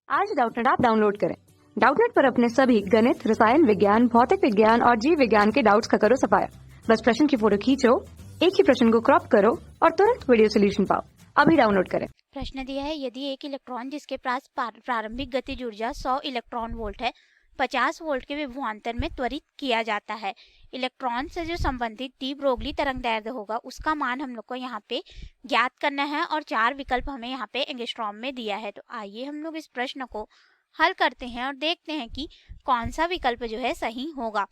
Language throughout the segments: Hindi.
आज डाउटनेट ऐप डाउनलोड करें। डाउटनेट पर अपने सभी गणित, रसायन विज्ञान, भौतिक विज्ञान और जीव विज्ञान के डाउट्स का करो सफाया। बस प्रश्न की फोटो खींचो, एक ही प्रश्न को क्रॉप करो और तुरंत वीडियो सोल्यूशन पाओ। अभी डाउनलोड करें। प्रश्न दिया है, यदि एक इलेक्ट्रॉन जिसके पास प्रारंभिक गतिज ऊर्जा 100 इलेक्ट्रॉन वोल्ट है 50 वोल्ट के विभवांतर में त्वरित किया जाता है। इलेक्ट्रॉन से जो संबंधित डी ब्रोगली तरंगदैर्ध्य होगा उसका मान हम लोग को यहाँ पे ज्ञात करना है और 4 विकल्प हमें यहाँ पे एंगस्ट्रॉम में दिया है। तो आइए हम लोग इस प्रश्न को हल करते हैं और देखते हैं कि कौन सा विकल्प जो है सही होगा।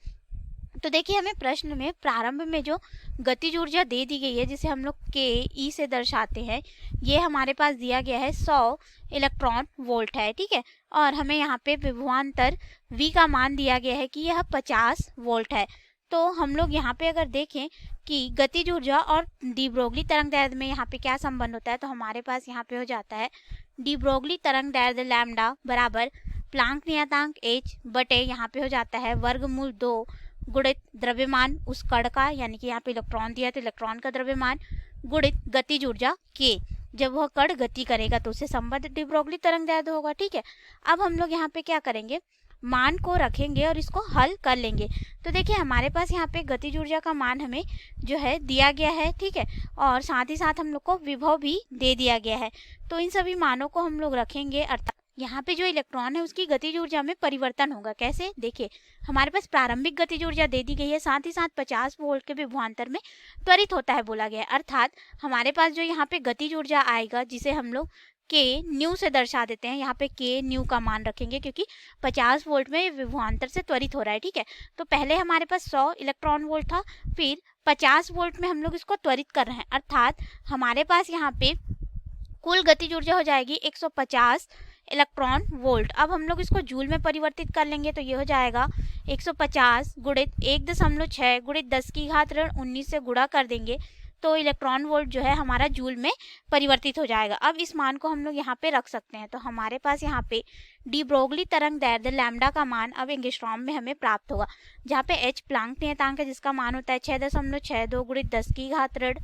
तो देखिए, हमें प्रश्न में प्रारंभ में जो गतिज ऊर्जा दे दी गई है जिसे हम लोग के ई से दर्शाते हैं, ये हमारे पास दिया गया है 100 इलेक्ट्रॉन वोल्ट है, ठीक है। और हमें यहाँ पे विभवांतर V का मान दिया गया है कि यह 50 वोल्ट है। तो हम लोग यहाँ पे अगर देखें कि गतिज ऊर्जा और डी ब्रोगली तरंगदैर्ध्य में यहाँ पे क्या संबंध होता है, तो हमारे पास यहाँ पे हो जाता है डी ब्रोगली तरंगदैर्ध्य लैम्डा बराबर प्लांक नियतांक h बटे यहाँ पे हो जाता है वर्गमूल 2 गुणित द्रव्यमान उस कण का, यानी कि यहाँ पे इलेक्ट्रॉन दिया तो इलेक्ट्रॉन का द्रव्यमान गुणित गतिज ऊर्जा k। जब वह कण गति करेगा तो उससे संबंधित डी ब्रोगली तरंगदैर्ध्य होगा, ठीक है। अब हम लोग यहाँ पे क्या करेंगे, मान को रखेंगे और इसको हल कर लेंगे। तो देखिए, हमारे पास यहाँ पे गतिज ऊर्जा का मान हमें जो है दिया गया है, ठीक है, और साथ ही साथ हम लोग को विभव भी दे दिया गया है। तो इन सभी मानों को हम लोग रखेंगे, अर्थात यहाँ पे जो इलेक्ट्रॉन है उसकी गतिज ऊर्जा में परिवर्तन होगा। कैसे, देखिए, हमारे पास प्रारंभिक गतिज ऊर्जा दे दी गई है, साथ ही साथ 50 वोल्ट के विभवांतर में त्वरित होता है बोला गया है। अर्थात हमारे पास जो यहाँ पे गतिज ऊर्जा आएगा जिसे हम लोग के न्यू से दर्शा देते हैं, यहाँ पे के न्यू का मान रखेंगे क्योंकि 50 वोल्ट में विभवांतर से त्वरित हो रहा है, ठीक है। तो पहले हमारे पास 100 इलेक्ट्रॉन वोल्ट था, फिर 50 वोल्ट में हम लोग इसको त्वरित कर रहे हैं। अर्थात हमारे पास यहाँ पे कुल गतिज ऊर्जा हो जाएगी 150 इलेक्ट्रॉन वोल्ट। अब हम लोग इसको जूल में परिवर्तित कर लेंगे तो ये हो जाएगा 150 गुणित 1.6 गुणित 10 की घात ऋण 19 से गुणा कर देंगे तो इलेक्ट्रॉन वोल्ट जो है हमारा जूल में परिवर्तित हो जाएगा। अब इस मान को हम लोग यहाँ पे रख सकते हैं। तो हमारे पास यहाँ पे डी ब्रोगली तरंगदैर्ध्य लैम्डा का मान अब एंगस्ट्रॉम में हमें प्राप्त होगा, जहाँ पे h प्लांक नियतांक है जिसका मान होता है 6.62 गुणित 10 की घात ऋण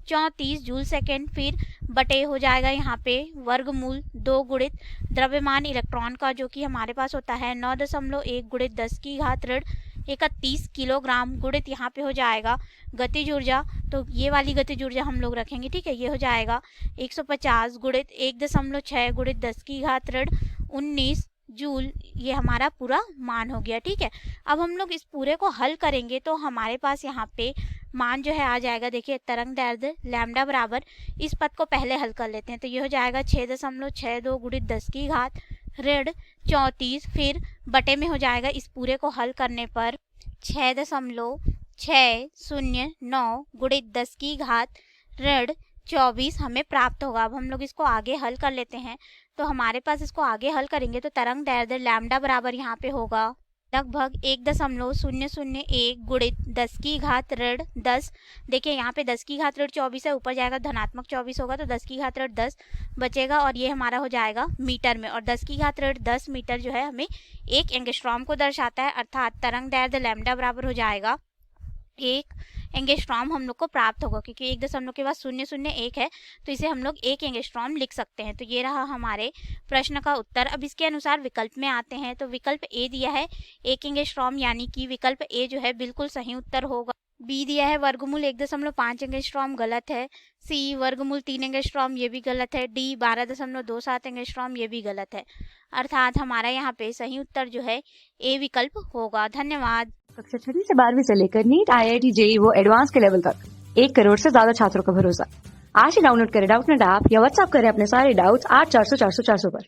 34 जूल सेकेंड, फिर बटे हो जाएगा यहाँ पे वर्गमूल 2 गुणित द्रव्यमान इलेक्ट्रॉन का जो कि हमारे पास होता है 9.1 गुणित 10 की घात ऋण 31 किलोग्राम गुणित यहाँ पे हो जाएगा गतिज ऊर्जा। तो ये वाली गतिज ऊर्जा हम लोग रखेंगे, ठीक है। ये हो जाएगा 150 गुणित 1.6 गुणित 10 की घात ऋण 19 जूल, ये हमारा पूरा मान हो गया, ठीक है। अब हम लोग इस पूरे को हल करेंगे तो हमारे पास यहाँ पे मान जो है आ जाएगा, देखिए, तरंगदैर्ध्य लैम्डा बराबर, इस पद को पहले हल कर लेते हैं तो ये हो जाएगा 6.62 गुणित 10 की घात ऋण 34, फिर बटे में हो जाएगा इस पूरे को हल करने पर 6.609 गुणित 10 की घात ऋण 24 हमें प्राप्त होगा। अब हम लोग इसको आगे हल कर लेते हैं तो हमारे पास इसको आगे हल करेंगे तो तरंगदैर्ध्य लैम्डा बराबर यहाँ पे होगा लगभग 1.001 गुणित 10 की घात ऋण 10। देखिए, यहाँ पे 10 की घात ऋण 24 है, ऊपर जाएगा धनात्मक 24 होगा तो 10 की घात ऋण 10 बचेगा और ये हमारा हो जाएगा मीटर में, और 10 की घात ऋण 10 मीटर जो है हमें 1 एंगस्ट्रॉम को दर्शाता है। अर्थात तरंगदैर्ध्य लैम्डा बराबर हो जाएगा 1 एंगस्ट्रॉम हम लोग को प्राप्त होगा, क्योंकि 1 दशमलव के बाद 001 है तो इसे हम लोग 1 एंगस्ट्रॉम लिख सकते हैं। तो ये रहा हमारे प्रश्न का उत्तर। अब इसके अनुसार विकल्प में आते हैं तो विकल्प ए दिया है 1 एंगस्ट्रॉम, यानी कि विकल्प ए जो है बिल्कुल सही उत्तर होगा। बी दिया है वर्गमूल 1.5 एंगस्ट्रॉम, गलत है। सी वर्गमूल 3 एंगस्ट्रॉम, ये भी गलत है। डी 12.27 एंगस्ट्रॉम, ये भी गलत है। अर्थात हमारा यहाँ पे सही उत्तर जो है ए विकल्प होगा। धन्यवाद। कक्षा 6वीं से 12वीं से लेकर नीट, IIT, JEE वो एडवांस के लेवल तक 1 करोड़ से ज्यादा छात्रों का भरोसा। आज ही डाउनलोड करें डाउटनेट ऐप या व्हाट्सएप करें अपने सारे डाउट्स 8400 400 400 पर।